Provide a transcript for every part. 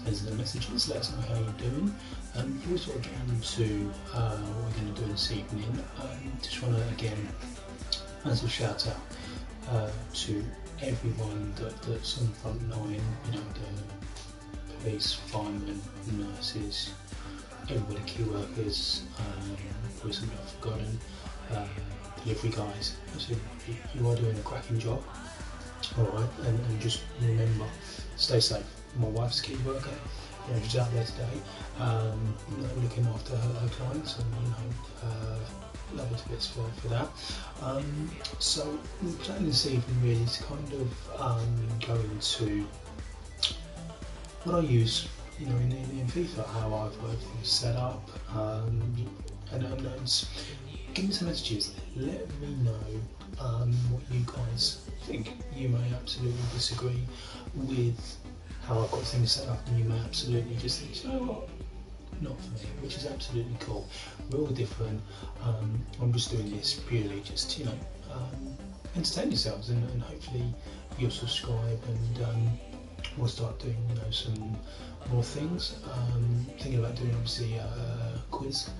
as the messages, let us know how you're doing. Before we sort of get into what we're going to do this evening, just want to again, as a shout out to everyone that's on the front line, you know, the police, firemen, nurses, everybody, key workers, probably something I've forgotten, delivery guys, so you are doing a cracking job, alright, and just remember, stay safe. My wife's a key worker, you know, she's out there today, looking after her clients, and you know, love her to bits for that. So we're planning this evening really to kind of go into what I use, you know, in FIFA, how I've got everything set up, and give me some messages. Let me know what you guys think. You may absolutely disagree with how I've got things set up, and you may absolutely just think, you know what, not for me, which is absolutely cool. We're all different. I'm just doing this purely just, you know, entertain yourselves, and hopefully you'll subscribe, and we'll start doing, you know, some more things. Thinking about doing obviously a quiz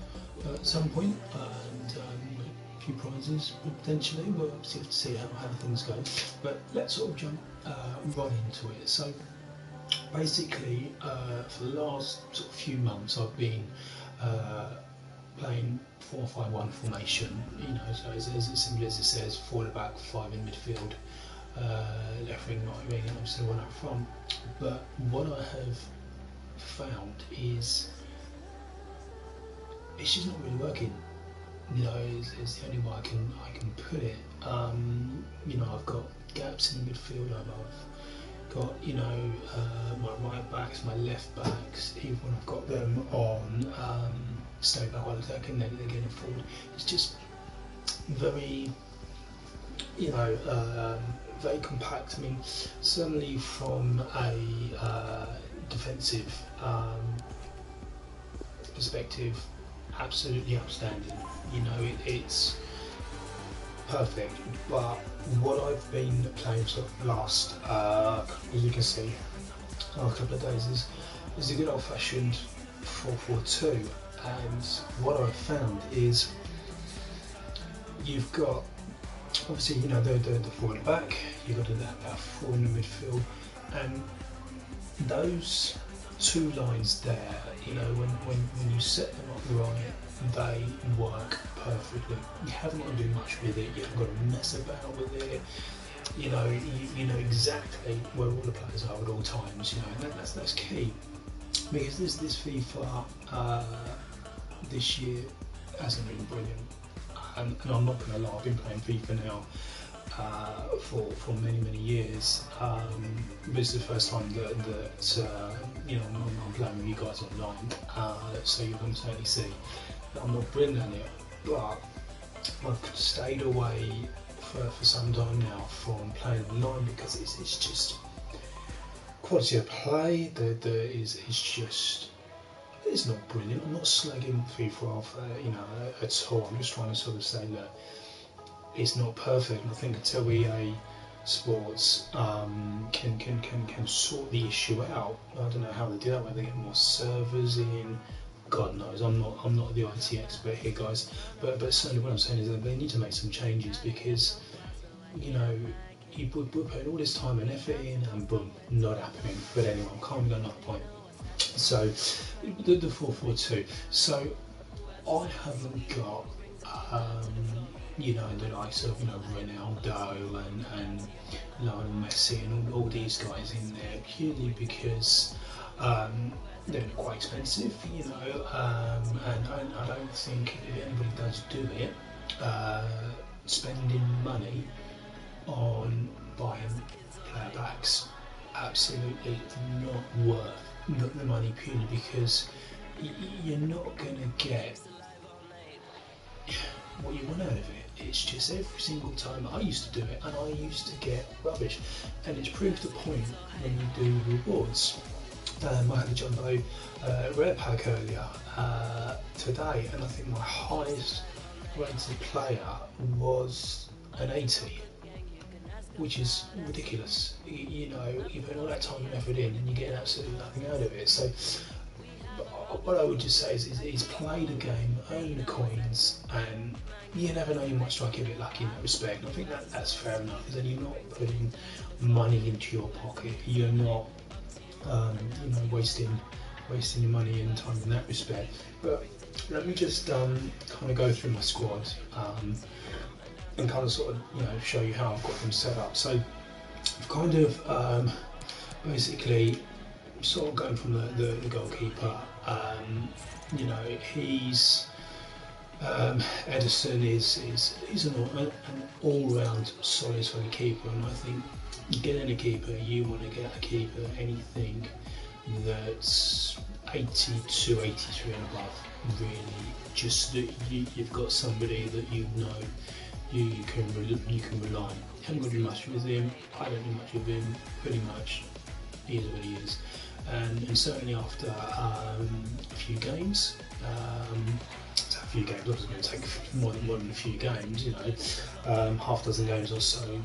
at some point, and a few prizes potentially. We'll obviously have to see how things go, but let's sort of jump right into it. So basically, for the last sort of few months, I've been playing 4-5-1 formation. You know, so as simple as it says, 4 at the back, 5 in midfield, left wing, right wing, and obviously 1 up front. But what I have found is it's just not really working. You know, is the only way I can put it. You know, I've got gaps in the midfield. I've got, you know, my right backs, my left backs, even when I've got them on stay back while attacking, they're getting forward. It's just very, you know, very compact. I mean, certainly from a defensive perspective, absolutely outstanding. You know, it's perfect. But what I've been playing sort of last, as you can see, last couple of days is a good old-fashioned 4-4-2. And what I've found is you've got, obviously, you know, the 4 at the back, you've got that 4 in the midfield, and those 2 lines there, you know, when you set them up right, they work perfectly. You haven't got to do much with it, you haven't got to mess about with it. You know, you know exactly where all the players are at all times, you know, and that's key. Because this FIFA this year hasn't been brilliant. And I'm not going to lie, I've been playing FIFA now for many years. This is the first time that you know, I'm playing with you guys online, so you can certainly see that I'm not brilliant at it, but I've stayed away for some time now from playing online because it's just quality of play. Is just, it's not brilliant. I'm not slagging FIFA off, you know, at all. I'm just trying to sort of say that it's not perfect. And I think until EA Sports can sort the issue out, I don't know how they do that. Whether they get more servers in, God knows. I'm not the IT expert here, guys. But certainly what I'm saying is that they need to make some changes, because, you know, we're putting all this time and effort in, and boom, not happening. But anyway, I'm calling another point. So the 4-4-2. So I haven't got you know, the likes of, you know, Ronaldo and Lionel Messi and all these guys in there, purely because they're quite expensive, you know, and I don't think if anybody does do it, spending money on buying player backs, absolutely not worth the money, purely because you're not going to get what you want out of it. It's just every single time. I used to do it, and I used to get rubbish, and it's proved the point when you do rewards. I had a jumbo rare pack earlier today, and I think my highest rated player was an 80. which is ridiculous. You know, you put all that time and effort in, and you get absolutely nothing out of it. So, what I would just say is play the game, earn the coins, and you never know, you might strike a bit lucky in that respect. And I think that's fair enough, because then you're not putting money into your pocket. You're not, you know, wasting your money and time in that respect. But let me just kind of go through my squad and kind of sort of, you know, show you how I've got them set up. So I've kind of basically sort of going from the goalkeeper. You know, he's Edison is an all-round solid keeper, and I think getting a keeper, you want to get a keeper anything that's 82, 83 and above, really, just that you've got somebody that you know you can rely on. You haven't got to do much with him, I don't do much with him, pretty much he is what he is. And certainly after a few games, obviously going to take more than a few games, you know, half a dozen games or so,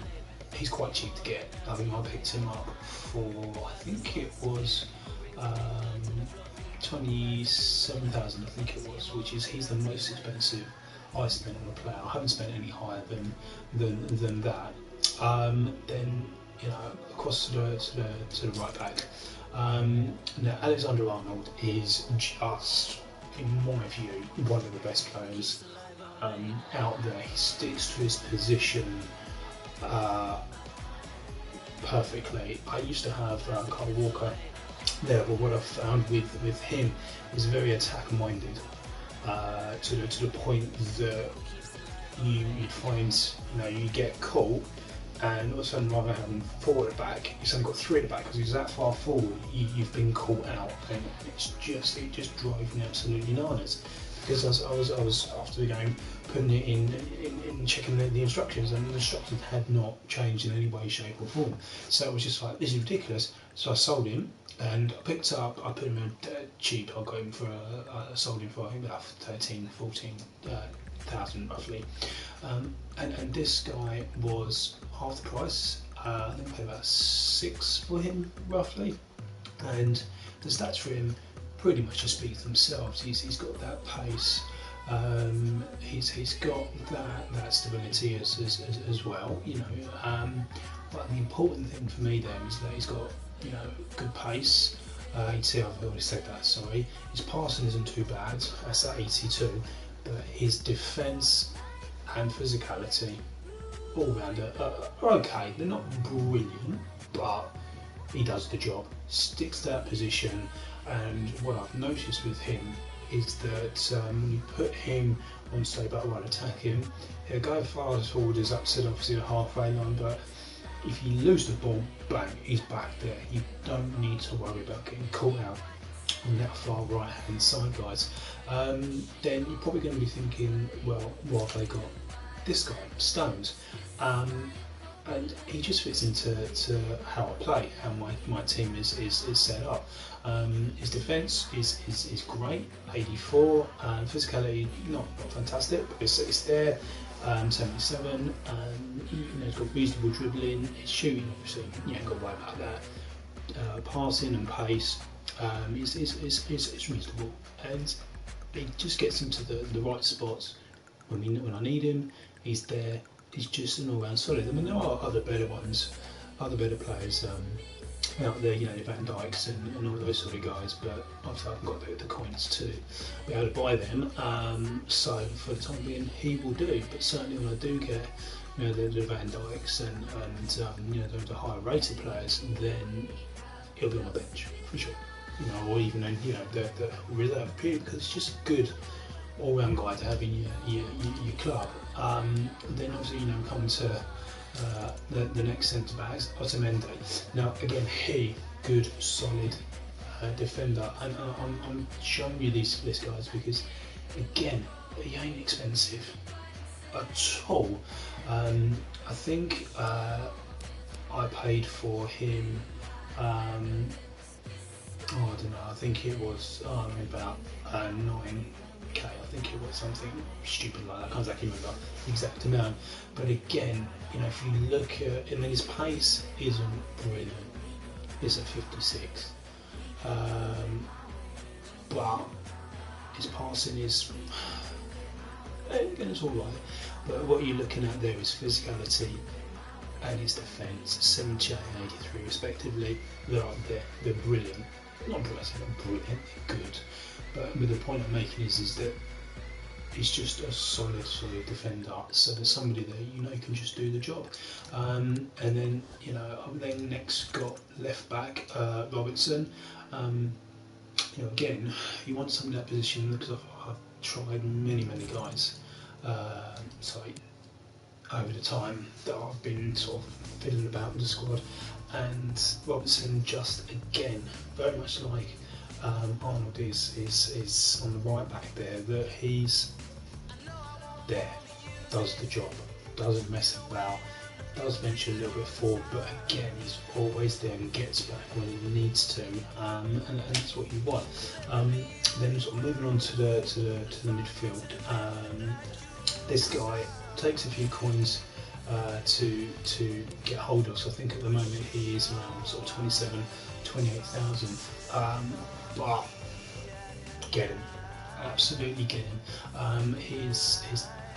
he's quite cheap to get. I think I picked him up for, I think it was 27,000, I think it was, which is, he's the most expensive I spent on a player. I haven't spent any higher than that. Then, you know, across to the right back. Now Alexander-Arnold is just, in my view, one of the best players out there. He sticks to his position perfectly. I used to have Kyle Walker there, but what I've found with him is very attack-minded, to the point that you'd find, you know, you get caught, and all of a sudden, rather than having 4 at the back, you've suddenly got 3 at the back, because he's that far forward, you've been caught out, and it just drives me absolutely bananas. Because I was after the game putting it in checking the instructions, and the instructions had not changed in any way, shape or form. So it was just like, this is ridiculous. So I sold him, and I picked up, I put him in cheap. I got him for I sold him for, I think, about 14,000 roughly. And this guy was half the price. I think I paid about 6 for him roughly, and the stats for him pretty much just speak for themselves. He's got that pace. He's got that stability as well. You know, but the important thing for me then is that he's got, you know, good pace. You'd see I've already said that. Sorry, his passing isn't too bad. That's at 82, but his defence and physicality, all rounder, are okay. They're not brilliant, but he does the job. Sticks to that position. And what I've noticed with him is that when you put him on, say, back while attacking, he'll go as far as forward as up to obviously the halfway line, but if you lose the ball, bang, he's back there. You don't need to worry about getting caught out on that far right hand side, guys. Then you're probably going to be thinking, well, what have they got? This guy, Stones. And he just fits into how I play, how my team is set up. His defence is great, 84. Physicality not fantastic, but it's there. 77. You know, he's got reasonable dribbling. His shooting, obviously, you ain't got to worry about that. Passing and pace is reasonable, and he just gets into the right spots when I need him. He's there. He's just an all-round solid. I mean, there are other better ones, other better players out there, you know, the Van Dijks and all those sort of guys, but obviously I haven't got the coins to be able to buy them. So for the time being, he will do. But certainly when I do get, you know, the Van Dijks and you know, the higher rated players, then he'll be on my bench for sure. You know, or even in, you know, the reserve period, because it's just a good all-round guy to have in your club. Then obviously, you know, come to the next centre backs, Otamendi. Now again, he good solid defender, and I'm showing you this guys because again, he ain't expensive at all. I think I paid for him. I don't know. I think it was about 9 I think it was something stupid like that. I can't exactly remember the exact amount. But again, you know, if you look at, I mean, his pace isn't brilliant. It's at 56, but his passing is, again, it's all right. But what you're looking at there is physicality and his defence, 78 and 83 respectively. They're brilliant. Not brilliant, not brilliant, they're good. But the point I'm making is that he's just a solid defender. So there's somebody there, you know, can just do the job. And then, you know, I've then next got left back Robertson. You know, again, you want somebody in that position because I've tried many guys. So over the time that I've been sort of fiddling about with the squad, and Robertson just again very much like Arnold is on the right back there, that he's there, does the job, doesn't mess about, does venture a little bit forward, but again he's always there and gets back when he needs to, and that's what you want. Then sort of moving on to the midfield, this guy takes a few coins to get hold of. So I think at the moment he is around sort of 28,000. But get him, absolutely get him. His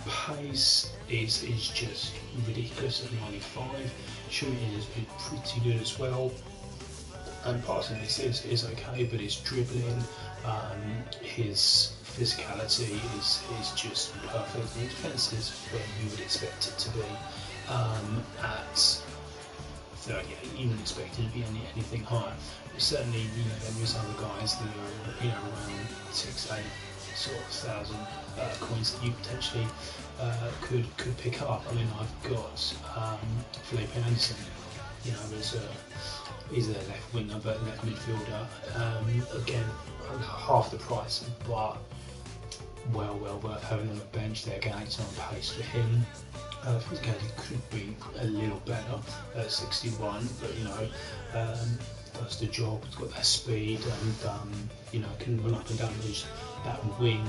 pace is just ridiculous at 95. Shooting has been pretty good as well. And passing is okay, but his dribbling, his physicality is just perfect. And defence is where you would expect it to be. At 38, you wouldn't expect it to be anything higher. But certainly, you know, there is other guys that are, you know, around 6-8 sort of thousand coins that you potentially could pick up. I mean, I've got Felipe Anderson. You know, he's a left winger but left midfielder. Again, half the price, but well worth having on the bench there. Again, it's on pace for him. Physicality could be a little better at 61, but you know, does the job. It's got that speed, and you know, can run up and down that wing,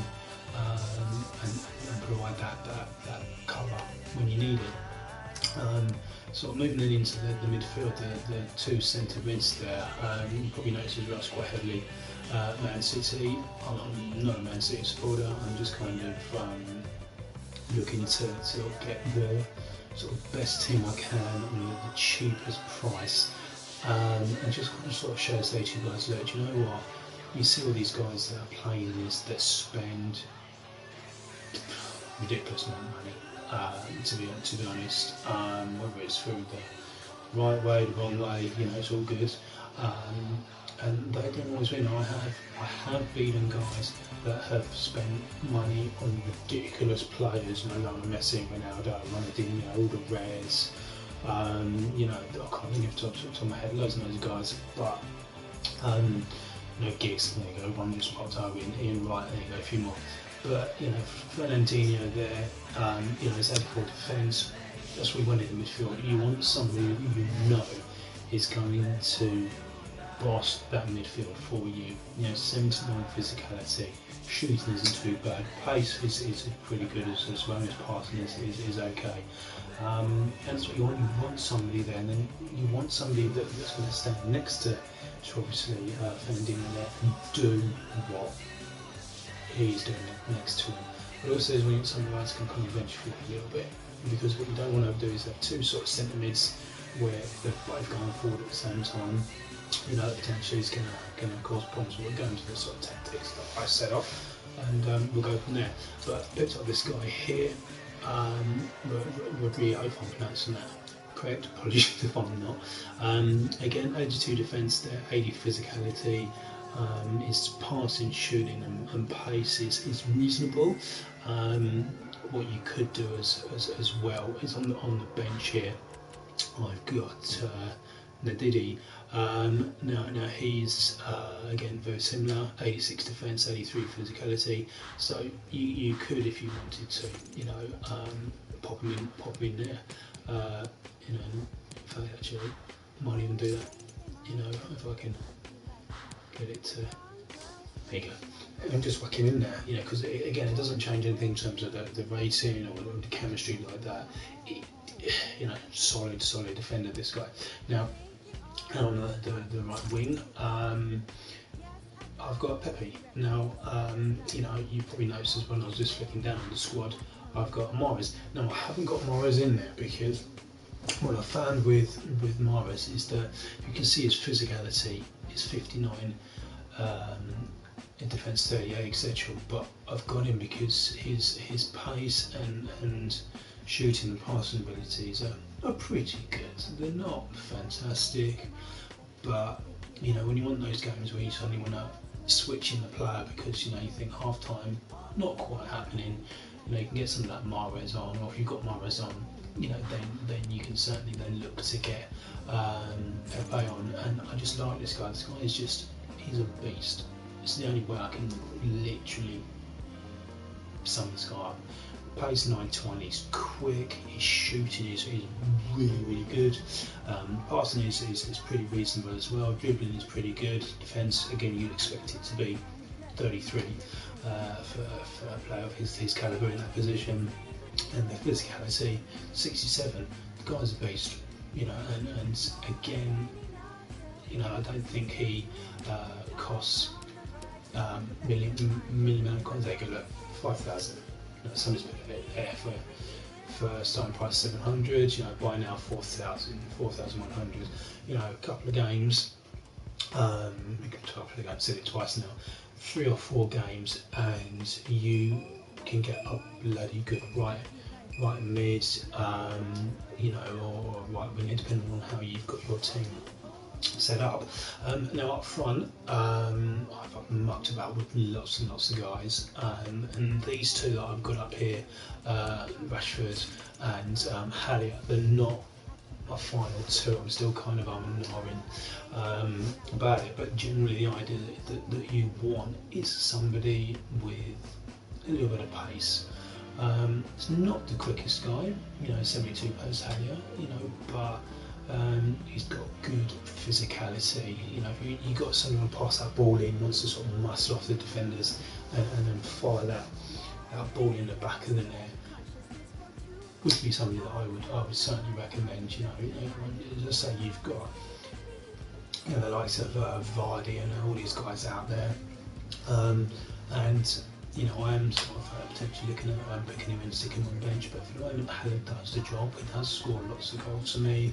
and provide that cover when you need it. Sort of moving into the midfield, the two centre mids there. You probably noticed as well, it's quite heavily Man City. I'm not a Man City supporter. I'm just kind of looking to sort of get the sort of best team I can on the cheapest price, and just kind of sort of show say to you guys, look, do you know what? You see all these guys that are playing this, that spend ridiculous amount of money. To be honest, whether it's through the right way, the wrong way, you know, it's all good. And they don't always win. I have beaten guys that have spent money on ridiculous players, you know, like Messi, Ronaldo, Ronaldinho, all the rares. You know, I can't think of the top of my head, loads and loads of guys, but you know, Giggs, there you go, one just popped over, Ian Wright, there you go, a few more. But you know, Fernandinho there, you know, his 84 defence, that's what you want in the midfield. You want somebody you know is going to boss that midfield for you. You know, 79 physicality, shooting isn't too bad, pace is pretty good as well as passing is okay. And that's what you want. You want somebody there, and then you want somebody that's going to stand next to obviously Fernandinho there and do what he's doing next to him. But also when you somebody else can kind of venture forward a little bit, because what you don't want to do is have two sort of centre mids where they're both going forward at the same time. You know, potentially is going to cause problems. We'll go into the sort of tactics that I set up, and we'll go from there. But I picked up this guy here, Rodrigo, if I'm pronouncing that correct, apologies if I'm not. Again, 82 defence there, 80 physicality. His passing, shooting and pace is reasonable. What you could do as well is on the bench here, I've got Nadidi. Now he's again very similar, 86 defence, 83 physicality. So you could, if you wanted to, you know, pop him in there. You know, in fact, actually, might even do that. You know, if I can get it to There you go. And just whacking in there, you know, because again, it doesn't change anything in terms of the rating or the chemistry like that. You know, solid defender, this guy. Now, on the right wing, I've got Pepe. Now, you know, you probably noticed as well, I was just flicking down the squad, I've got Mahrez. Now, I haven't got Mahrez in there because what I found with Mahrez is that you can see his physicality is 59, in defence 38, etc. But I've got him because his pace and shooting and passing abilities are pretty good. They're not fantastic, but you know, when you want those games where you suddenly want to switch in the player because you know you think half time not quite happening, you know, you can get some of that Mahrez on, or if you've got Mahrez on, you know, then you can certainly then look to get Pepe on. And I just like this guy. This guy is just, he's a beast. It's the only way I can literally sum this guy up. Pace 920, he's quick, his shooting is really good. Passing is pretty reasonable as well. Dribbling is pretty good. Defence, again, you'd expect it to be 33 for a player of his calibre in that position. And the physicality, 67. The guy's a beast, you know. And again, you know, I don't think he costs million amount of coins. They could look 5,000. You know, somebody's put it there for starting price 700. You know, by now 4,000, 4,100. You know, a couple of games. Said it twice now. 3 or 4 games, and you can get a bloody good right mid, you know, or right wing, depending on how you've got your team set up. Now up front, I've mucked about with lots and lots of guys, and these two that I've got up here, Rashford and Haller, they're not my final two. I'm still kind of umming about it, but generally the idea that you want is somebody with a little bit of pace. It's not the quickest guy, you know, 72 pace Haller, you know, but he's got good physicality. You know, if you got someone to pass that ball in, wants to sort of muscle off the defenders and then fire that ball in the back of the net, would be something that I would certainly recommend. You know, as I say, you've got, you know, the likes of Vardy and all these guys out there, and you know, I am sort of potentially looking at picking him and sticking him on the bench, but for the moment, Haller does the job. He does score lots of goals for me.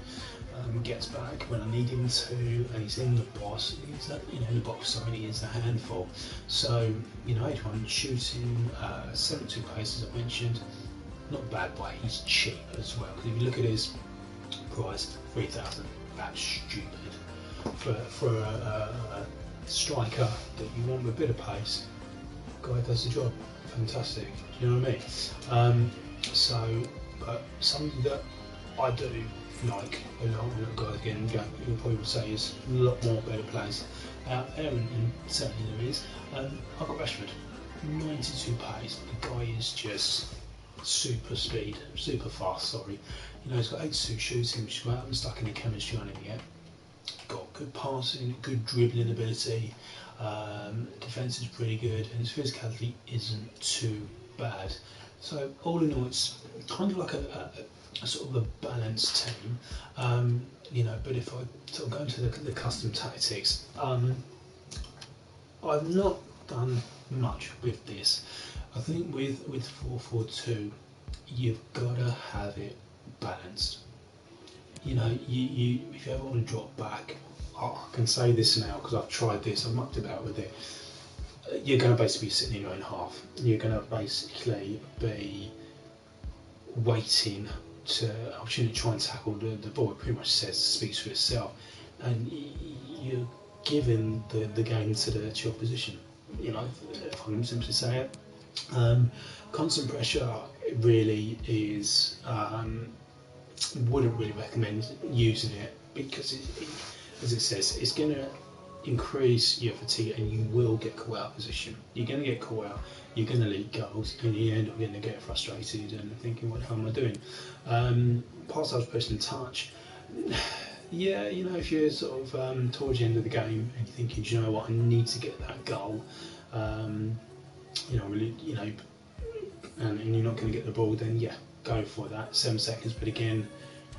Gets back when I need him to, and he's in the box. He's you know, in the box. Sorry, he is a handful. So you know, 81 shooting, 72 pace as I mentioned. Not bad, but he's cheap as well. Because if you look at his price, 3,000. That's stupid for a striker that you want with a bit of pace. Guy does the job, fantastic. Do you know what I mean? So, but something that I do like a lot, and guys again, you'll probably say is a lot more better players out there, and certainly there is. I've got Rashford, 92 pace. The guy is just super speed, super fast. Sorry, you know, he's got 82 shooting, which is great. I haven't stuck any chemistry on him yet. Got good passing, good dribbling ability. Defence is pretty good, and his physicality isn't too bad. So all in all, it's kind of like a sort of a balanced team, you know. But if I sort of go into the custom tactics, I've not done much with this. I think with 4-4-2, you've got to have it balanced. You know, you if you ever want to drop back, I can say this now because I've tried this, I've mucked about with it. You're going to basically be sitting in your own half. You're going to basically be waiting to opportunity to try and tackle the ball. It pretty much speaks for itself, and you're giving the game to your opposition. You know, if I can simply say it. Constant pressure really is. Wouldn't really recommend using it because as it says, it's going to increase your fatigue and you will get caught out of position. You're going to get caught out, you're going to leak goals, and you end up going to get frustrated and thinking, what the hell am I doing? Pass out, push and touch. Yeah, you know, if you're sort of towards the end of the game and you're thinking, do you know what, I need to get that goal, you know, really, you know, and you're not going to get the ball, then yeah, go for that 7 seconds. But again,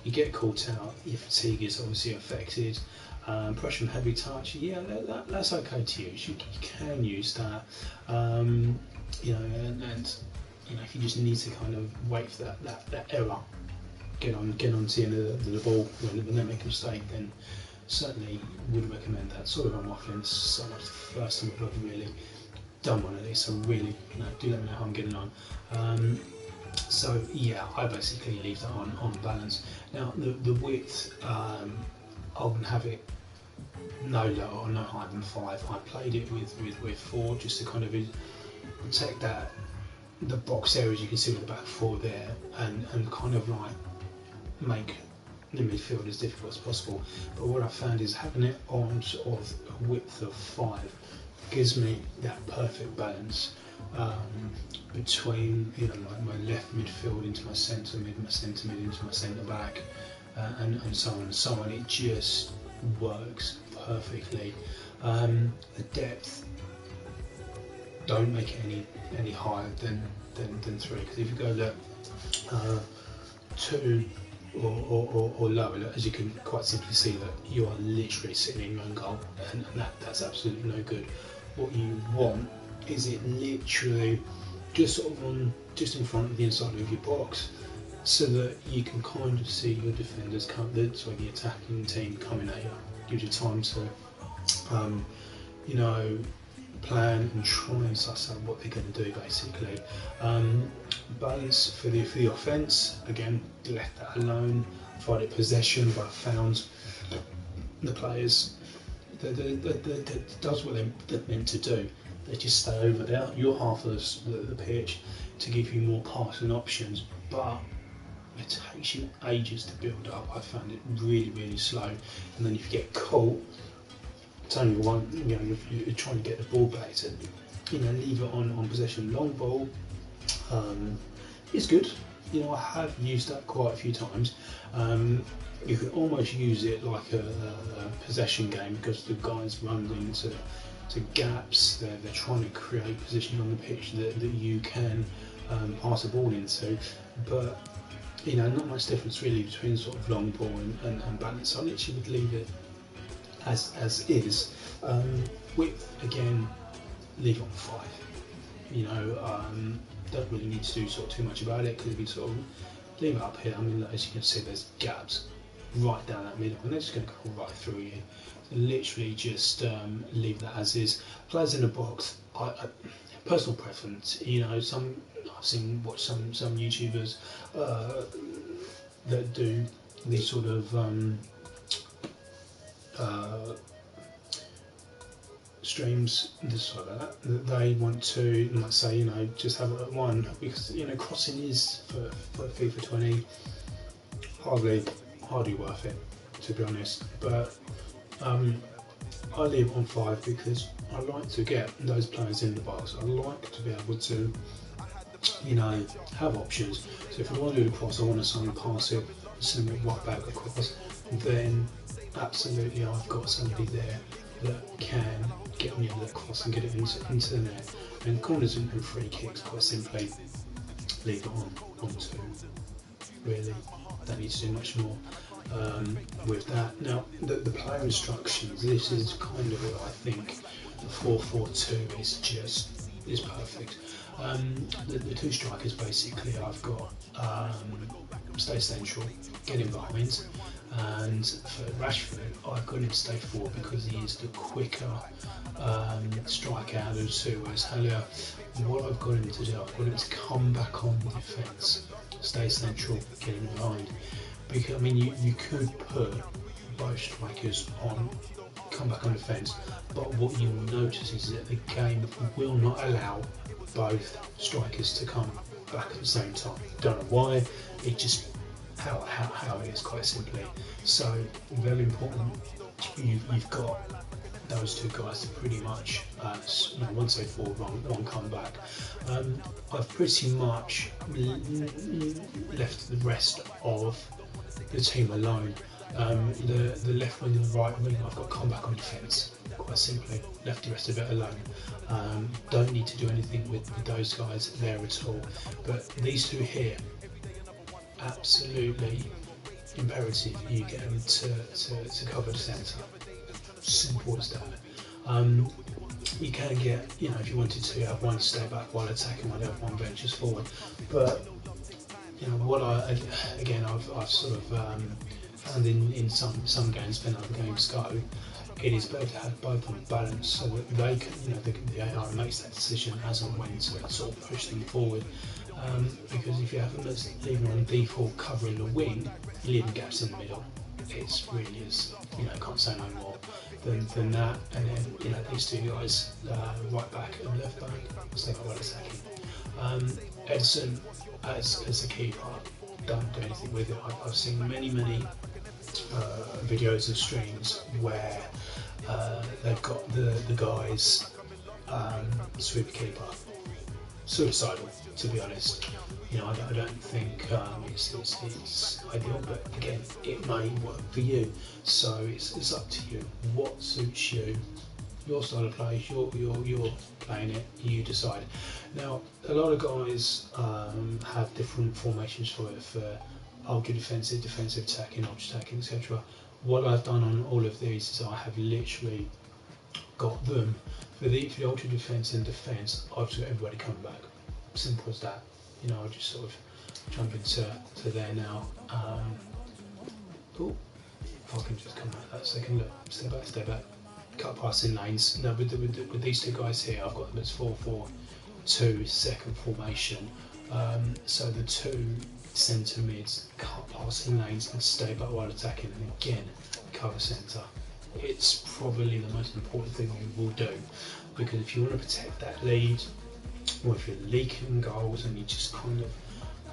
you get caught out, your fatigue is obviously affected. Pressure and heavy touch, yeah, that's okay to use. You can use that, you know, and you know, if you just need to kind of wait for that error, get on to the end of the ball when they make a mistake, then certainly would recommend that. Sort of on my fence, so much the first time I've ever really done one of these, so really, you know, do let me know how I'm getting on. So yeah, I basically leave that on balance. Now the width, I wouldn't have it no lower or no higher than 5. I played it with 4 just to kind of protect the box areas you can see with the back 4 there, and kind of like make the midfield as difficult as possible. But what I found is having it on sort of a width of 5 gives me that perfect balance between, you know, my left midfield into my centre mid into my centre back, and so on and so on. It just works perfectly. The depth, don't make it any higher than 3, because if you go that 2 or lower, as you can quite simply see that you are literally sitting in your own goal, and that's absolutely no good. What you want is it literally just sort of just in front of the inside of your box, so that you can kind of see your defenders so the attacking team coming at you. Gives you time to you know, plan and try and suss out what they're going to do basically. Balance for the offence, again, left that alone. Friday possession, but I found the players that does what they're meant to do. They just stay over there, your half of the pitch, to give you more passing options, but it takes you ages to build up. I found it really slow, and then if you get caught, it's only one, you know, you're trying to get the ball back, to, you know, leave it on possession. Long ball is good. You know, I have used that quite a few times. You can almost use it like a possession game, because the guys run into gaps. They're trying to create positions on the pitch that you can pass the ball into. But you know, not much difference really between sort of long ball and balance. So I literally would leave it as is. Width, again, leave it on 5. You know, don't really need to do sort of too much about it, because if you sort of leave it up here, I mean, as you can see, there's gaps right down that middle, and they're just going to go right through you. So literally just leave that as is. Players in the box, I personal preference. You know, I've watched some YouTubers that do these sort of streams, just like that they want to, like, say, you know, just have it at 1, because, you know, crossing is for FIFA 20 hardly worth it, to be honest. But I leave it on 5 because I like to get those players in the box. I like to be able to, you know, have options. So if I want to do a cross, I want to suddenly pass it, send it right back across, then absolutely I've got somebody there that can get me the cross and get it into the net. And corners and free kicks, quite simply, leave it on 2. Really, don't need to do much more with that. Now, the player instructions, this is kind of what I think the 4-4-2 is perfect. The 2 strikers, basically, I've got stay central, get in behind, and for Rashford, I've got him to stay forward because he is the quicker striker out of the 2. Whereas Haller, what I've got him to do, I've got him to come back on the defence, stay central, get him behind. Because I mean, you could put both strikers on, come back on defence, but what you'll notice is that the game will not allow both strikers to come back at the same time. Don't know why, it just how it is, quite simply. So very important, you've got those 2 guys to pretty much you know, one stay forward, one come back. I've pretty much left the rest of the team alone. The left wing and the right wing, I've got come back on defence, quite quite simply left the rest of it alone. Don't need to do anything with those guys there at all. But these two here, absolutely imperative you get them to cover the centre. Simple as that. You can get, if you wanted to, have one stay back while attacking, one have one ventures forward. But what I've sort of found in some games, when other games go, it is better to have both on balance so that they can, the AI makes that decision as and when to sort of push them forward. Because if you have them as leaving on default covering the wing, you're leaving gaps in the middle. It's really is, can't say no more than that. And then, these two guys, right back and left back, stay up well attacking. Edison as a keeper, don't do anything with it. I've seen many videos of streams where they've got the guys sweeper keeper suicidal, to be honest. I don't think it's ideal, but again, it may work for you. So it's up to you. What suits you, your style of play, you're playing it, you decide. Now, a lot of guys have different formations for it, for ultra defensive, defensive attacking, ultra attacking, etc. What I've done on all of these is I have literally got them for the ultra defense and defense. I've just got everybody coming back. Simple as that. I'll just sort of jump into there now. If I can just come out that second, look, stay back, cut passing lanes. Now with these two guys here, I've got them as 4-4-2 second formation. So the two centre mids cut passing lanes and stay back while attacking, and again cover centre. It's probably the most important thing you will do, because if you want to protect that lead, or if you're leaking goals and you just kind of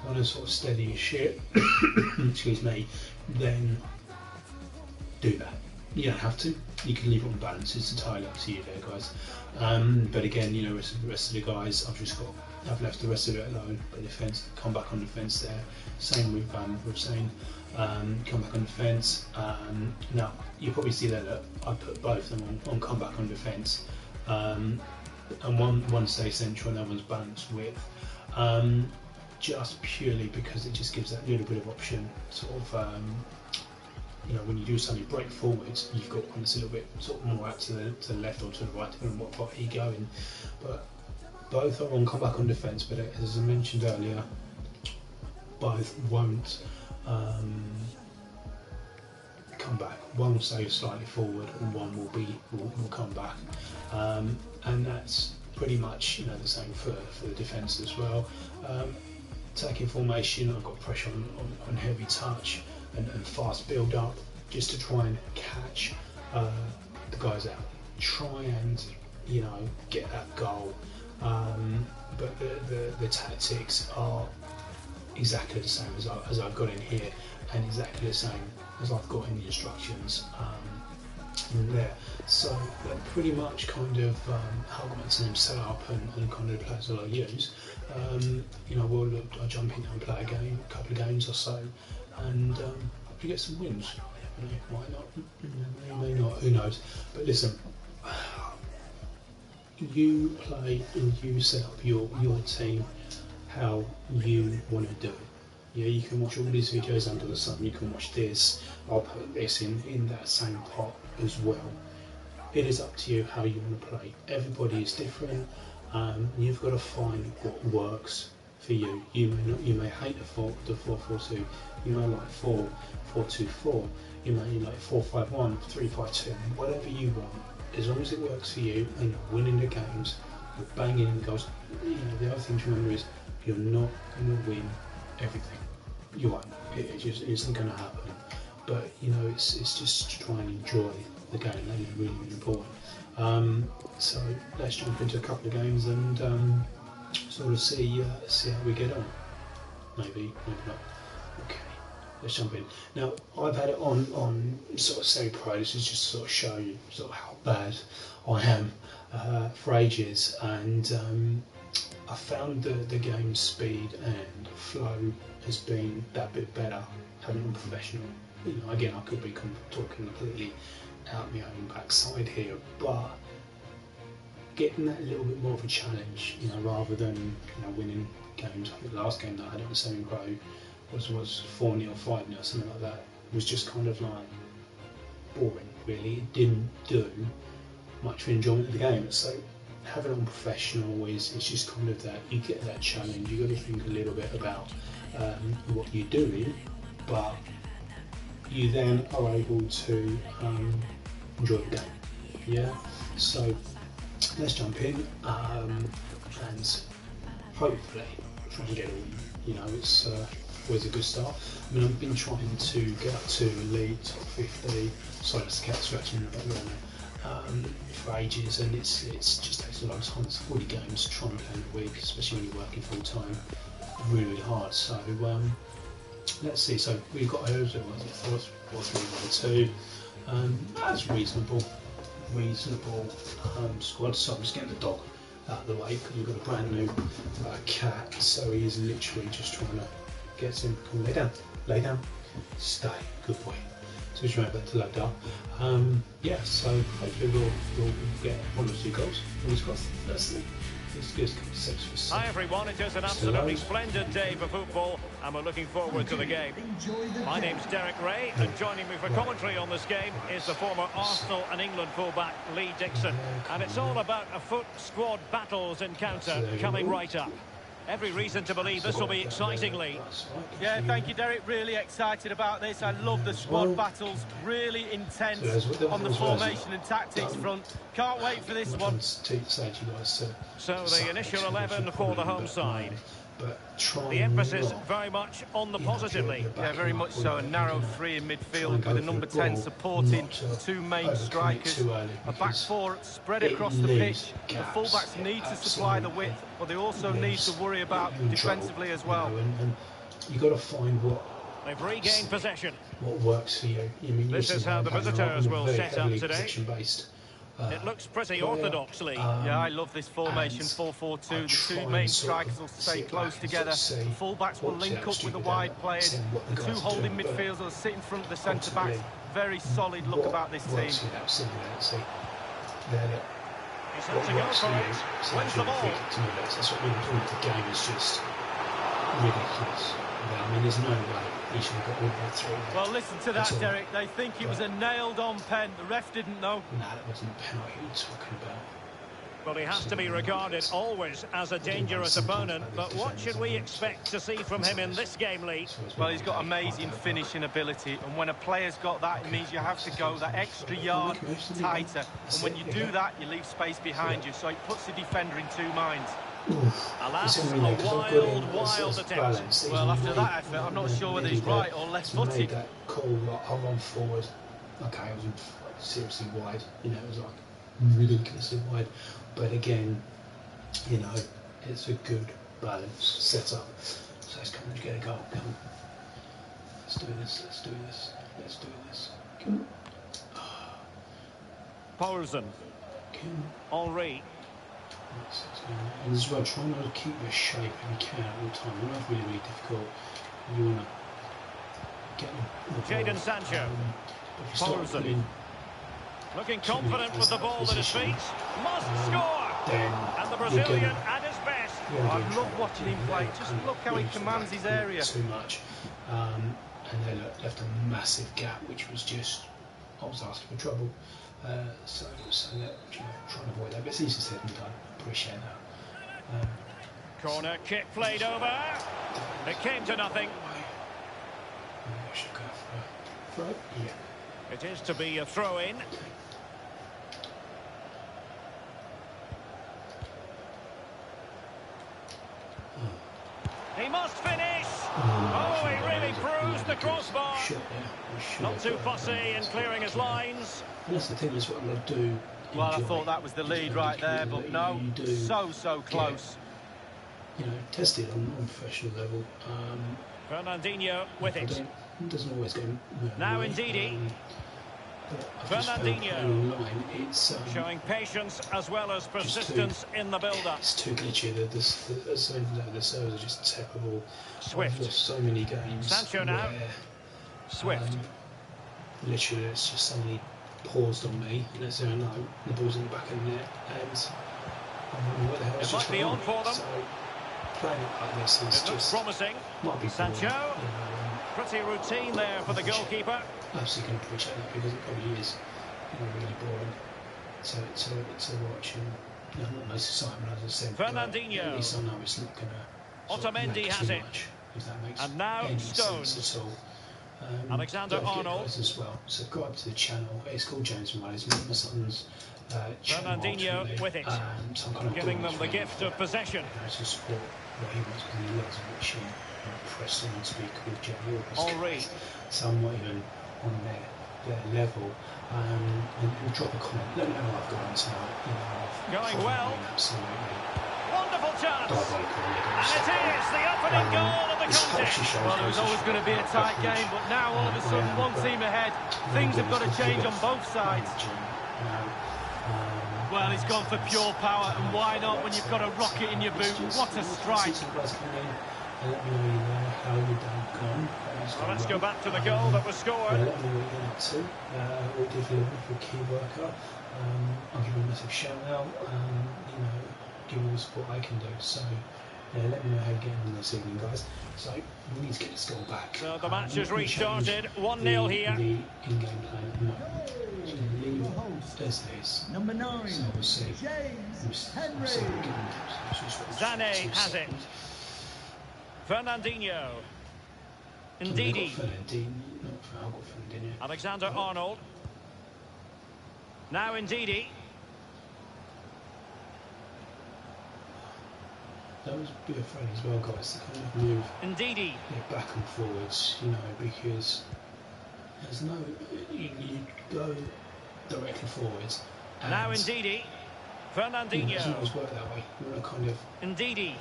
want to sort of steady your ship, excuse me, then do that. You don't have to. You can leave it on balance. It's entirely up to you there, guys. But again, the rest of the guys, I've left the rest of it alone. But defence, come back on defence there. Same with saying, come back on defence. Now you probably see there that I put both of them on come back on defence. And one stays central and the other one's balanced width, just purely because it just gives that little bit of option. Sort of, when you do suddenly break forwards, you've got one that's a little bit sort of more out to the left or to the right, depending on what part you're going. But both are on come back on defence. But as I mentioned earlier, both won't come back. One will stay slightly forward, and one will come back. And that's pretty much the same for the defence as well. Attacking formation, I've got pressure on heavy touch and fast build up, just to try and catch the guys out. Try and get that goal. But the tactics are exactly the same as I've got in here, and exactly the same as I've got in the instructions. In there, so that pretty much kind of how I got to them set up and kind of the players that I use. I'll jump in and play a couple of games or so, and hopefully get some wins. Why not? May not. Who knows? But listen, you play and you set up your team how you want to do it. Yeah, you can watch all these videos under the sun, you can watch this, I'll put this in that same pot as well. It is up to you how you want to play. Everybody is different. You've got to find what works for you. You may hate the 4-4-2, you may like 4-4-2-4, you may like 4-5-1, 3-5-2, whatever you want. As long as it works for you and you're winning the games, you're banging in goals. The other thing to remember is you're not going to win everything. You won't. It just isn't going to happen. But it's just to try and enjoy the game. That is really, really important. So let's jump into a couple of games and sort of see how we get on. Maybe not. Okay, let's jump in. Now I've had it on sort of semi-pro. This is just to sort of show you sort of how bad I am for ages, and I found the game speed and flow has been that bit better having it on professional. Again, I could be talking completely out my own backside here, but getting that a little bit more of a challenge, you know, rather than, you know, winning games. I think the last game that I had on semi-pro was 4-0, 5-0, something like that. It was just kind of like boring, really. It didn't do much for enjoyment of the game. So having it on professional is, it's just kind of that, you get that challenge. You got to think a little bit about what you're doing, but you then are able to enjoy the game. Yeah. So let's jump in and hopefully try and get a win. You know, it's always a good start. I mean, I've been trying to get up to elite top 50. Sorry, that's the cat scratching in the background. For ages, and it's just takes a long time. It's 40 games to try and play in a week, especially when you're working full time. Really, really hard. So let's see. So we've got 4-3-1-2. That's reasonable squad. So I'm just getting the dog out of the way because we've got a brand new cat. So he is literally just trying to get him. Come on, lay down, stay. Good boy. So we're trying to load up. Yeah, so hopefully we'll get 1 or 2 goals. Fingers crossed. Let's see. Hi everyone, it is an absolutely splendid day for football and we're looking forward to the game. My name's Derek Ray and joining me for commentary on this game is the former Arsenal and England fullback Lee Dixon. And it's all about a foot squad battles encounter coming right up. Every reason to believe this will be exciting, Lee. Yeah, thank you, Derek. Really excited about this. I love the squad battles. Really intense on the formation and tactics front. Can't wait for this one. So the initial 11 for the home side. The emphasis very much on the positive, Lee. Yeah, very much so. A narrow 3 in midfield with a number 10 supporting 2 main strikers. A back 4 spread across the pitch. The fullbacks need to supply the width, but they also need to worry about defensively as well. And you've got to find what they've regained possession. What works for you. I mean, this is how the visitors will set up today. It looks pretty orthodoxly. Yeah, I love this formation, 4-4-2. The 2 main strikers will stay close together. The full-backs will link up with the wide players. The 2 holding midfielders will sit in front of the centre-backs. Very solid look about this team. He's had to go for it. Wins the ball. That's what we're doing. The game is just ridiculous. I mean, there's no way he should have got all the way through. Well, listen to that, Derek. They think it was a nailed-on pen. The ref didn't know. No, it wasn't a penalty he was talking about. Well, he has to be regarded always as a dangerous opponent, but what should we expect to see from him in this game, Lee? Well, he's got amazing finishing ability, and when a player's got that, it means you have to go that extra yard tighter, and when you do that, you leave space behind you, so it puts the defender in 2 minds. Alas, a wild attempt. Well, after that effort, I'm not sure whether he's right or left-footed. That call, like, I'll run forward. Okay, it was seriously wide. You know, it was like ridiculously wide. But again, you know, it's a good balance set up. So let's come and get a goal. Come on. Let's do this. Let's do this. Let's do this. Come on. Paulsen. Henri. And as well, trying to keep your shape if you can all the time. It's really, really difficult. You want to get Jadon Sancho. Paulsen. Looking confident with the ball at his feet. Must score! And the Brazilian at his best. I love watching him play. Just look how he commands his area. Too much. And they left a massive gap, which was just, I was asking for trouble. So that, you know, trying to avoid that. But it's easier said than done. Appreciate that. Corner kick played over. It came to nothing. I should go for a throw. Yeah. It is to be a throw-in. He must finish. Oh, he really bruised the crossbar. Not too fussy in clearing his lines. And that's the thing, is what they do. Well, I thought that was the lead right there, but no, so close. You know, tested on a professional level. Fernandinho with it. It doesn't always go. Now indeed. Fernandinho showing patience as well as persistence in the build-up. It's too glitchy. The servers are just terrible. Swift. So many games. Sancho now. Swift. Literally, it's just so many paused on me, and as I know, the ball's in the back of the net, and I'm wondering what the hell is It might be on for them. So playing it like this is just promising. Might be Sancho, pretty routine there for the goalkeeper. Absolutely can appreciate that because it probably is really boring to watch, and not most excitement, as I said. Fernandinho. At least I know it's not going to Otamendi has it. much, if that makes and now any Stones. sense at all. Alexander-Arnold as well. Subscribe to the channel. It's called James and Riley's. My son's Fernandinho with it, so I'm giving them the gift of possession. To support what he wants, because he loves watching pressing and speak with Jerry. Henry. Somewhat even on their level. And drop a comment. Let me know what I've got on tonight. Going well. Absolutely. Wonderful chance. And it is the opening goal of the contest. Well, it was always going to be a tight game, but now all of a sudden one team ahead. Things have got to change on both sides. Well, he's gone for pure power, and why not when you've got a rocket in your boot? What a strike. Let me know how you done. Well, let's go back to the goal that was scored. Let me know what you're up to. What did you look for a key worker? I'll give you a massive shout out. Give you all the support I can do. So let me know how you're getting on this evening, guys. So we need to get this goal back. So the match has restarted. 1-0 here. The in-game play at the moment. As it is. Number 9. So we'll see. Zane has it. Fernandinho. Ndidi. Alexander-Arnold. Now Ndidi. That was a bit of fun as well, guys, to kind of move Ndidi. Back and forwards, because there's no... You go directly forwards. Now Ndidi. Fernandinho. It doesn't always work that way. You want to kind of... Ndidi.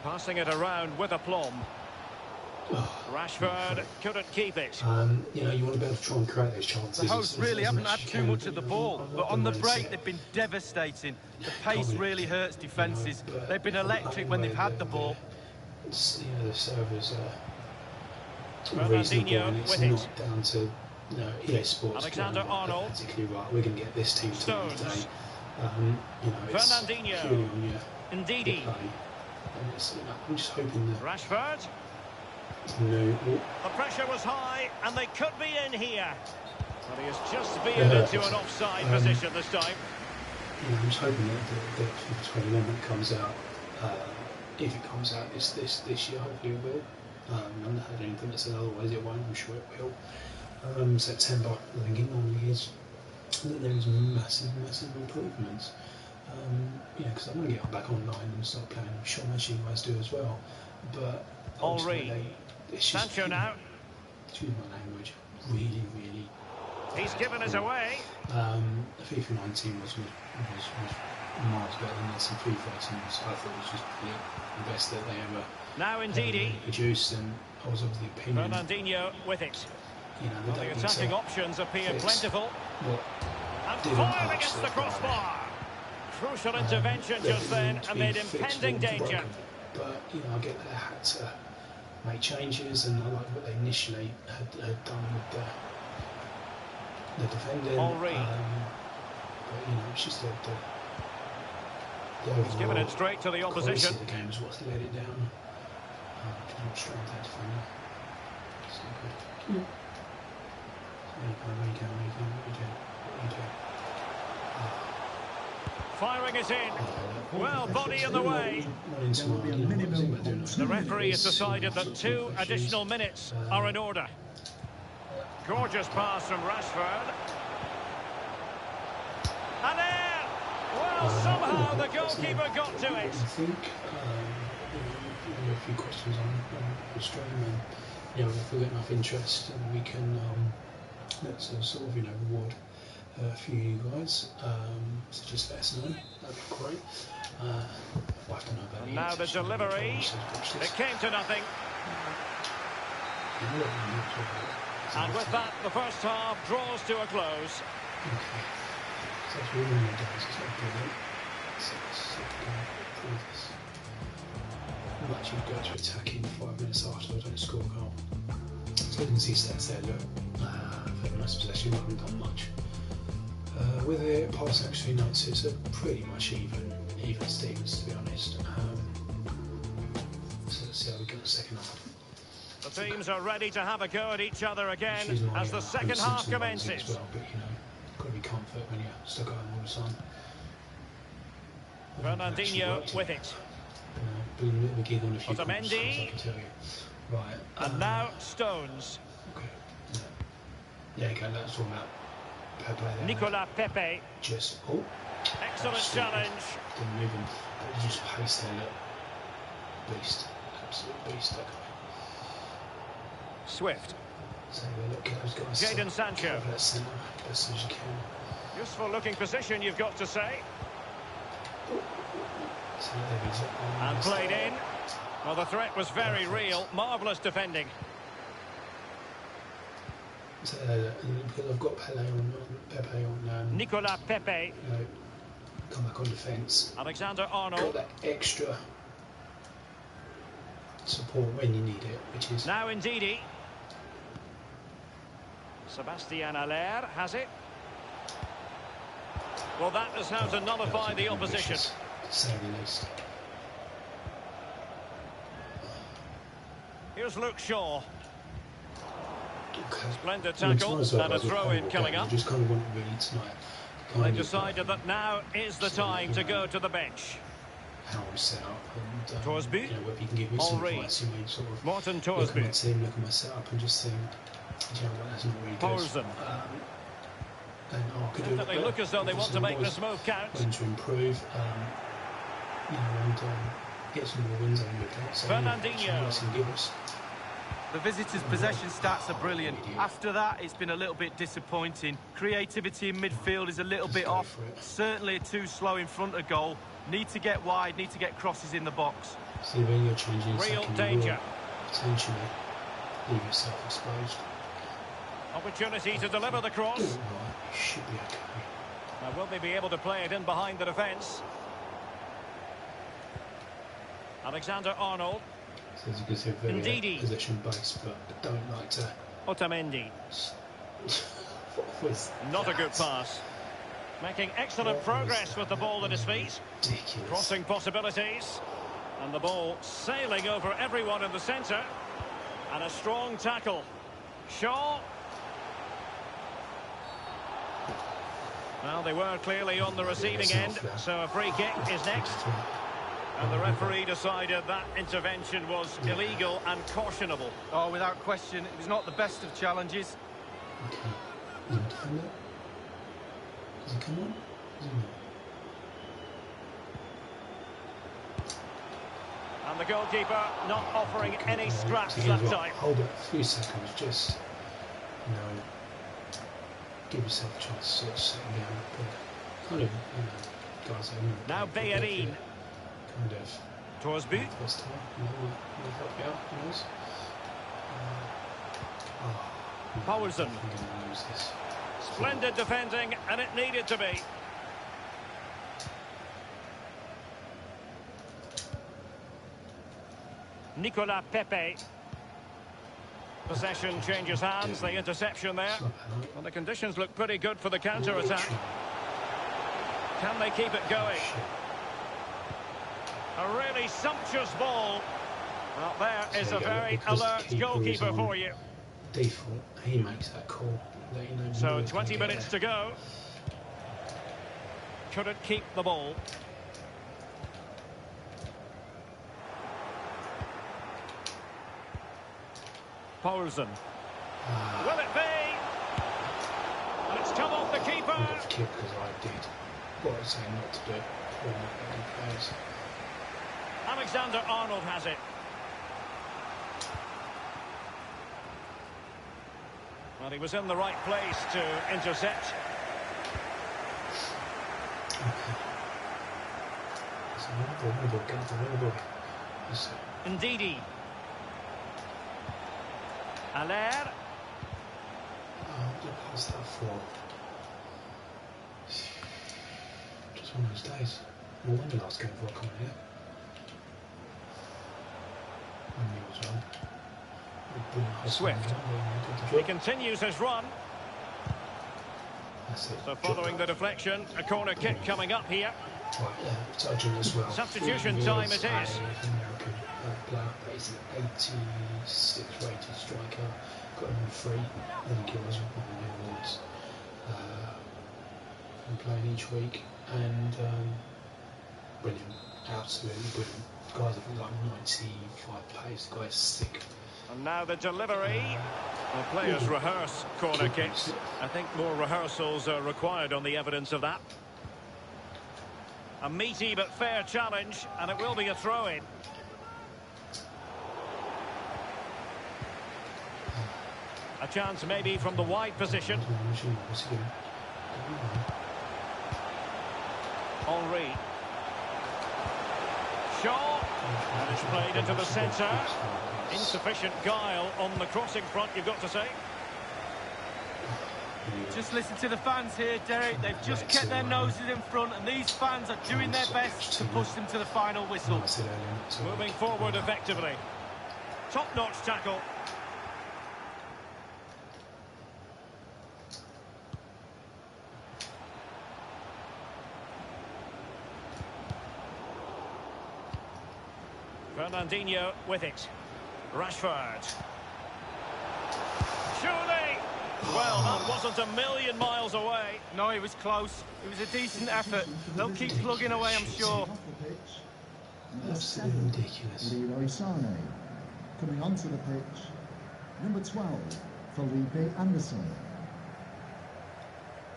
Passing it around with aplomb. Rashford couldn't keep it. You want to be able to try and create those chances. The hosts really haven't had too much of the ball, but on the break they've been devastating. The pace really hurts defences. They've been electric when they've had the ball. The servers are Fernandinho with it. Not down to EA Sports. Alexander-Arnold. Particularly right. We're going to get this team Stones. today. Fernandinho. Ndidi. I'm just hoping that Rashford. No. The pressure was high, and they could be in here. But he has just veered into an offside position this time. I'm just hoping that the FIFA 21 when it comes out, if it comes out this year, hopefully it will. I've not heard anything that says otherwise it won't. I'm sure it will. September, I think it normally is. That there is massive improvements. Because I want to get back online and start playing. I'm sure most of you guys do as well. But Henry. Sancho now. Excuse my language. Really. He's given us away. FIFA 19 was miles better than this, and FIFA 18 was, I thought it was just the best that they ever now Ndidi produced, and I was of the opinion. Fernandinho with it. Well, the attacking options appear plentiful. And didn't firing against the crossbar. Crucial intervention just then amid impending danger. But I get that they had to make changes, and I like what they initially had done with the defending. Henry. But it's just the overall. He's given it straight to the opposition. The game is what's let it down. Not straight that defender. It's not good. What you do? Firing it in. Well, body in the way. The referee has decided that 2 additional minutes are in order. Gorgeous pass from Rashford. And there! Well, somehow the goalkeeper got to it. I think a few questions on the stream, and if we get enough interest, and we can let's sort of reward a few of you guys, so just let us know. That'd be great. We'll have to know about and now the delivery. It came to nothing. And with that, the first half draws to a close. Okay. So that's really what it does. It's not brilliant. So let's improve this. We'll actually go to attacking 5 minutes after I don't score a goal. So you can see stats there, look. For most possession, we haven't done much. with it, pass actually notes, it's a pretty much even Stevens, to be honest. So let's see how we get the second half. The teams are ready to have a go at each other again as the second half commences. Well, but you know, got to be comfort when you're stuck at home all the time. Fernandinho with it. Otamendi. Right. And now Stones. Okay. Yeah, okay, that's all about Pepe there. Nicolas Pepe. Just, excellent challenge. Didn't move him, but just pace there, look. Beast. Absolute beast, that guy. Swift. So look, those guys. Jadon Sancho. Cover that centre as soon as you can. Useful looking position, you've got to say. So there he is. And played in. Well, the threat was very real. Marvellous defending. So, because I've got Pepe on Nicolas Pepe. Come back on defence. Alexander-Arnold. Got that extra support when you need it, which is... Now Ndidi. Sebastian Aller has it. Well, that is how to nullify the opposition. To say the least. Here's Luke Shaw. Okay. Splendid tackle and a throw-in coming up. Just kind of want it really tonight. They've decided that now is the time to go to the bench. How I'm set up and Torsby. you know, if you can give me some advice, you may sort of Morten look at Torsby. my team, look at my setup and just think, you know what, that's not really Paulsen. Definitely look as though they want to make this move count. Going to improve, you know, and get some more wins under the so Fernandinho. The visitors' possession stats are brilliant. After that, it's been a little bit disappointing. Creativity in midfield is a little bit off. Certainly too slow in front of goal. Need to get wide, need to get crosses in the box. See, when you're changing real second, danger. Potentially leave yourself exposed. Opportunity to deliver the cross. Right, you should be okay. Now, will they be able to play it in behind the defence? Alexander-Arnold. So as you can see, very possession based, but I don't like to. Otamendi. What was Not that? a good pass. Making excellent progress with the ball at his feet. Ridiculous. Crossing possibilities. And the ball sailing over everyone in the centre. And a strong tackle. Shaw. Well, they were clearly on the receiving end, so a free kick is next. And the referee decided that intervention was illegal and cautionable. Oh, without question, it was not the best of challenges. Okay. Is he defend it? Does he come on? Does he not? And the goalkeeper not offering any scraps So that you've got- time. Hold it a few seconds, just, you know, give yourself a chance to sort of settle down. But kind of, you know, guys, Now Bellerin. Kind of. Torsby. First time, you know, we'll help you out, who knows? Paulsen. I'm going to lose this. Splendid defending, and it needed to be. Nicolas Pepe. Possession changes hands, the interception there. Well, the conditions look pretty good for the counter-attack. Can they keep it going? A really sumptuous ball. Well, there is a very alert goalkeeper for you. Default, he makes that call. So 20 minutes to go. Couldn't keep the ball. Paulsen. Will it be? And it's come off the keeper. I got kicked because I did what I was saying not to do. Players. Alexander-Arnold has it. Well, he was in the right place to intercept. Ndidi. Aller. What's that for? Just one of those days. No wonder last game for coming here. Swift. He continues his run. That's it. So following the deflection, a corner kick coming up here. Right, touching as well. Substitution time it is. American player, but he's an 86 rated striker. Got him on free. Then he kills with the awards. I'm playing each week, and brilliant, absolutely brilliant. Guys have got like 95 plays. The guy's sick. And now the delivery. The players rehearse corner kicks. I think more rehearsals are required on the evidence of that. A meaty but fair challenge, and it will be a throw-in. A chance maybe from the wide position. Henry. Shaw. And it's played into the centre. Insufficient guile on the crossing front, you've got to say. Just listen to the fans here, Derek. They've just kept their noses in front, and these fans are doing their best to push them to the final whistle. Moving forward effectively. Top-notch tackle. Fernandinho with it. Rashford. Surely! Well, that wasn't a million miles away. No, it was close. It was a decent effort. They'll keep plugging away, I'm sure. Absolutely ridiculous. Leroy Sané. Coming onto the pitch, number 12, Felipe Anderson.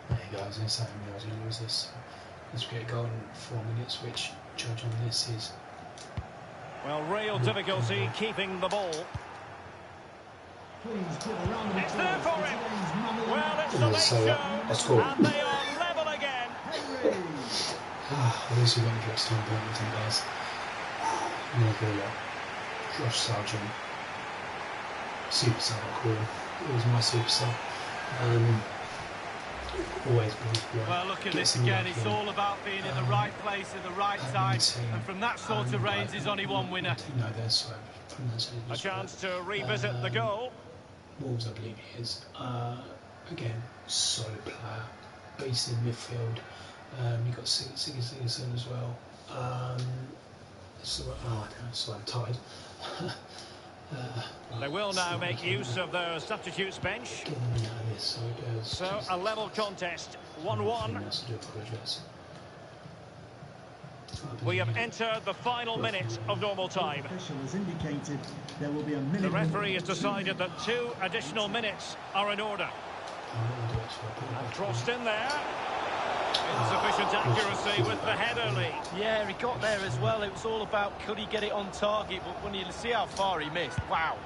There you go, I was going to say, I was going to lose this. Let's get a goal in 4 minutes, which, judging this, is... Well, real difficulty keeping the ball. It's there for him. Well, it's the late show, and they are level again. At least we went for extra time penalty, guys. Never Josh Sargent. Superstar, I call him. It was my superstar. Always been right. Well, look at this again. It's all about being in the right place at the right time. And from that sort of range, there's only one winner. A chance to revisit the goal. Wolves, I believe he is. Again, solid player. Beast in midfield. You've got Sigurdsson as well. So I'm tired. They will now make use of their substitutes bench. So a level contest, 1-1. We have entered the final minute of normal time. The referee has decided that 2 additional minutes are in order. And crossed in there. Insufficient accuracy with the header lead. Yeah, he got there as well. It was all about could he get it on target, but when you see how far he missed, wow.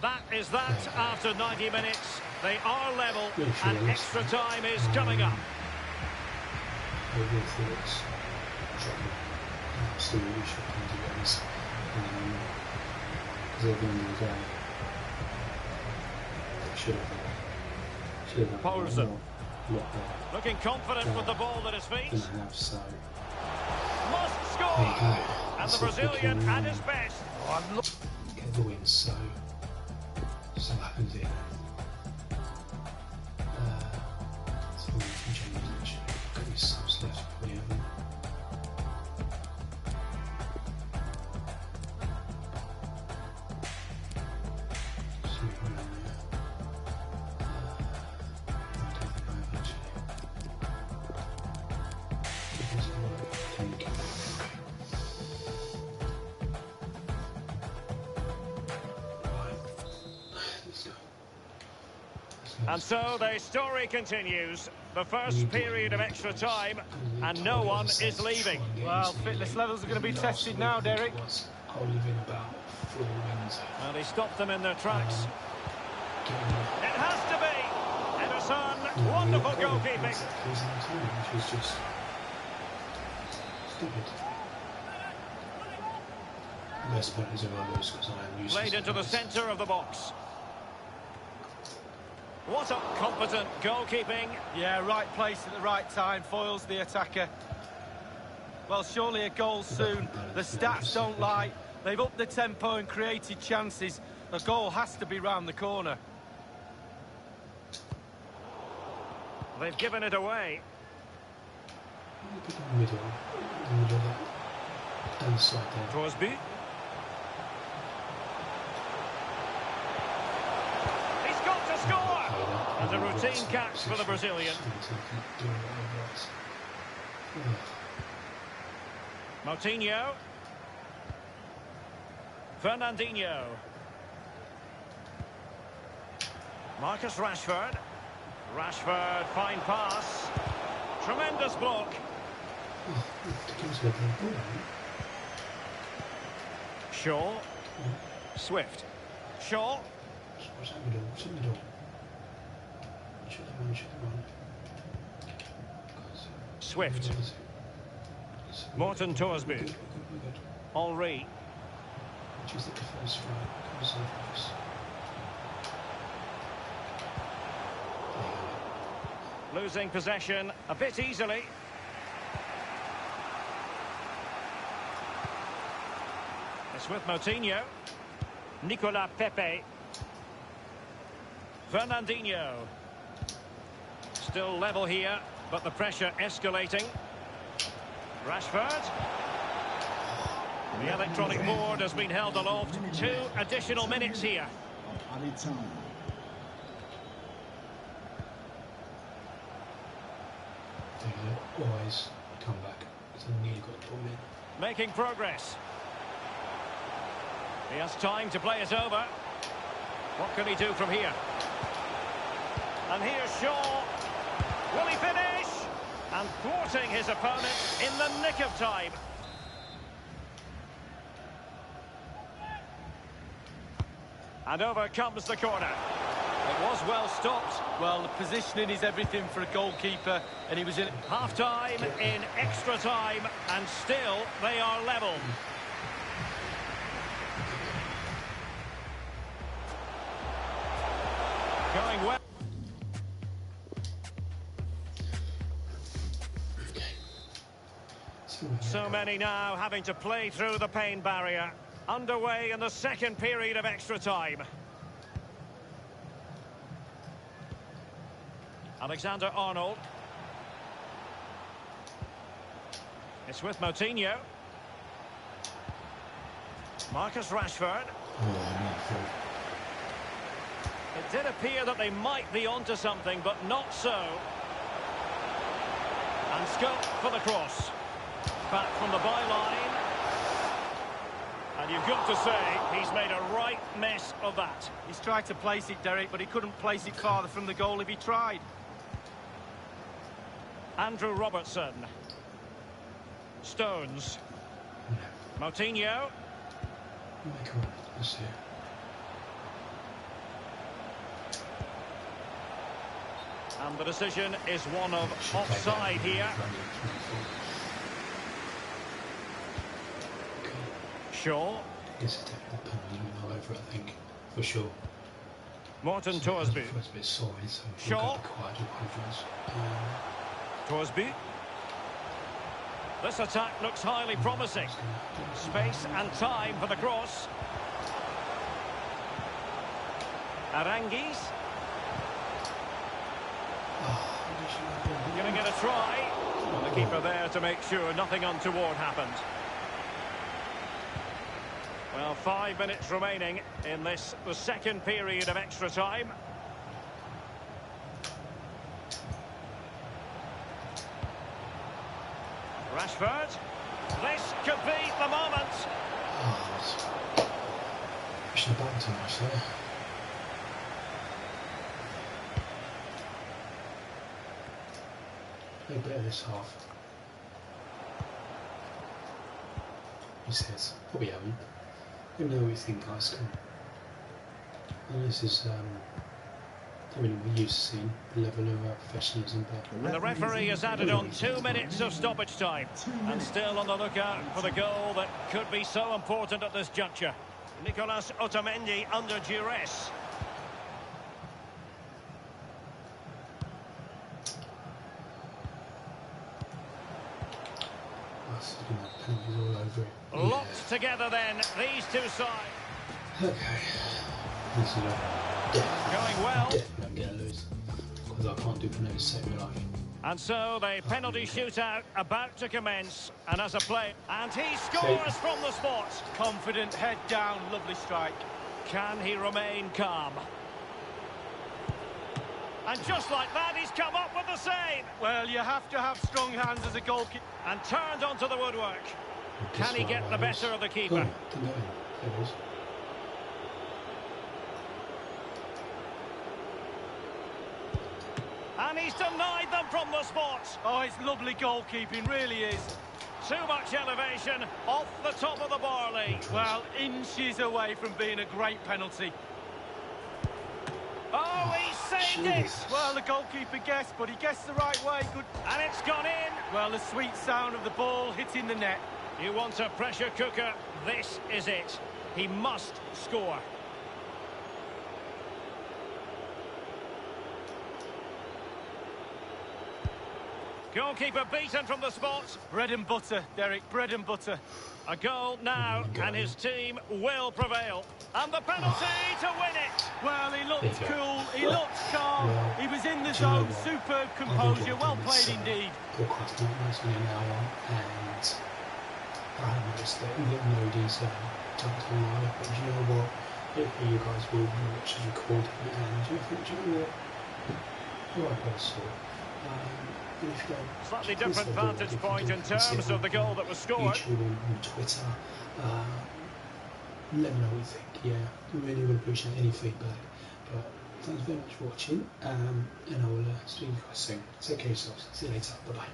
That is that after 90 minutes. They are level and extra time is coming up. Absolutely shocking, to be honest. Because they're going to do that. Should have. Poulsen. Looking confident with the ball at his feet. So. Must score! And the Brazilian at his best. Get the win, so happens here. So we can change it actually. Got these subs left, probably haven't. And so the story continues. The first period of extra time, and no one is leaving. Well, fitness levels are going to be tested now, Derek. Well, he stopped them in their tracks. It has to be. Ederson, wonderful goalkeeping. Which was just stupid. The best part is around those because I am useless. Played into the centre of the box. What a competent goalkeeping. Yeah, right place at the right time, foils the attacker. Well, surely a goal soon. The stats don't lie. They've upped the tempo and created chances. The goal has to be round the corner. They've given it away. Pick in the middle of that. Down the side there. Torsby. He's got to score! And a routine catch for the Brazilian. Moutinho. Fernandinho. Marcus Rashford. Rashford, fine pass. Tremendous block. Shaw. Swift. Shaw. Swift. Morton Torsby. Henry. Losing possession a bit easily. It's with Moutinho. Nicolas Pepe. Fernandinho. Still level here, but the pressure escalating. Rashford. The electronic board has been held aloft. 2 additional minutes here. Added time. Always come back. So nearly got the ball in. Making progress. He has time to play it over. What can he do from here? And here's Shaw. Will he finish? And thwarting his opponent in the nick of time. And over comes the corner. It was well stopped. Well, the positioning is everything for a goalkeeper, and he was in half-time, in extra time, and still they are level. Going well. So many now having to play through the pain barrier. Underway in the second period of extra time. Alexander-Arnold. It's with Moutinho. Marcus Rashford. It did appear that they might be onto something, but not so. And scope for the cross. Back from the byline. And you've got to say, he's made a right mess of that. He's tried to place it, Derek, but he couldn't place it farther from the goal if he tried. Andrew Robertson. Stones. Moutinho. And the decision is one of offside here. Shaw. Yes, it's definitely all over, I think, for sure. Morton Torsby. First bit sorry, so Shaw. Torsby. This attack looks highly promising. Space and time for the cross. Arangues. Going to get a try. And the keeper there to make sure nothing untoward happened. Well, 5 minutes remaining in this, the second period of extra time. Rashford. This could be the moment. Pushing the button too much there. A bit of this half. He says, probably haven't. You know what you think, guys. And this is, I mean, we're used to seeing the level of professionalism. And the referee has added on 2 minutes of stoppage time. And still on the lookout for the goal that could be so important at this juncture. Nicolas Otamendi under duress. All over it. Locked together then, these two sides. Okay. This is going well. Definitely going to lose. because I can't do penalties to save my life. And so the penalty shootout about to commence. And as a player, and he scores from the spot. Confident, head down, lovely strike. Can he remain calm? And just like that, he's come up with the save. Well, you have to have strong hands as a goalkeeper. And turned onto the woodwork. Can he get the better of the keeper? And he's denied them from the spot. Oh, it's lovely goalkeeping, really is. Too much elevation off the top of the barley. Well, inches away from being a great penalty. Oh, he saved it! Well, the goalkeeper guessed, but he guessed the right way. Good. And it's gone in. Well, the sweet sound of the ball hitting the net. You want a pressure cooker? This is it. He must score. Goalkeeper beaten from the spot. Bread and butter, Derek, bread and butter. A goal now, and his team will prevail. And the penalty to win it. Well, he looked cool, he looked calm, he was in the zone, superb composure, well played indeed. Podcast in an hour, and I haven't noticed that we get no detail talking live, but do you know what? Hopefully you guys will watch the recording, and do you know what? You're a person. Slightly different vantage point in terms of the goal that was scored. YouTube on Twitter. Let me know what you think. Yeah, we really would appreciate any feedback. But thanks very much for watching, and I will see you guys soon. Take care of yourselves. See you later. Bye bye.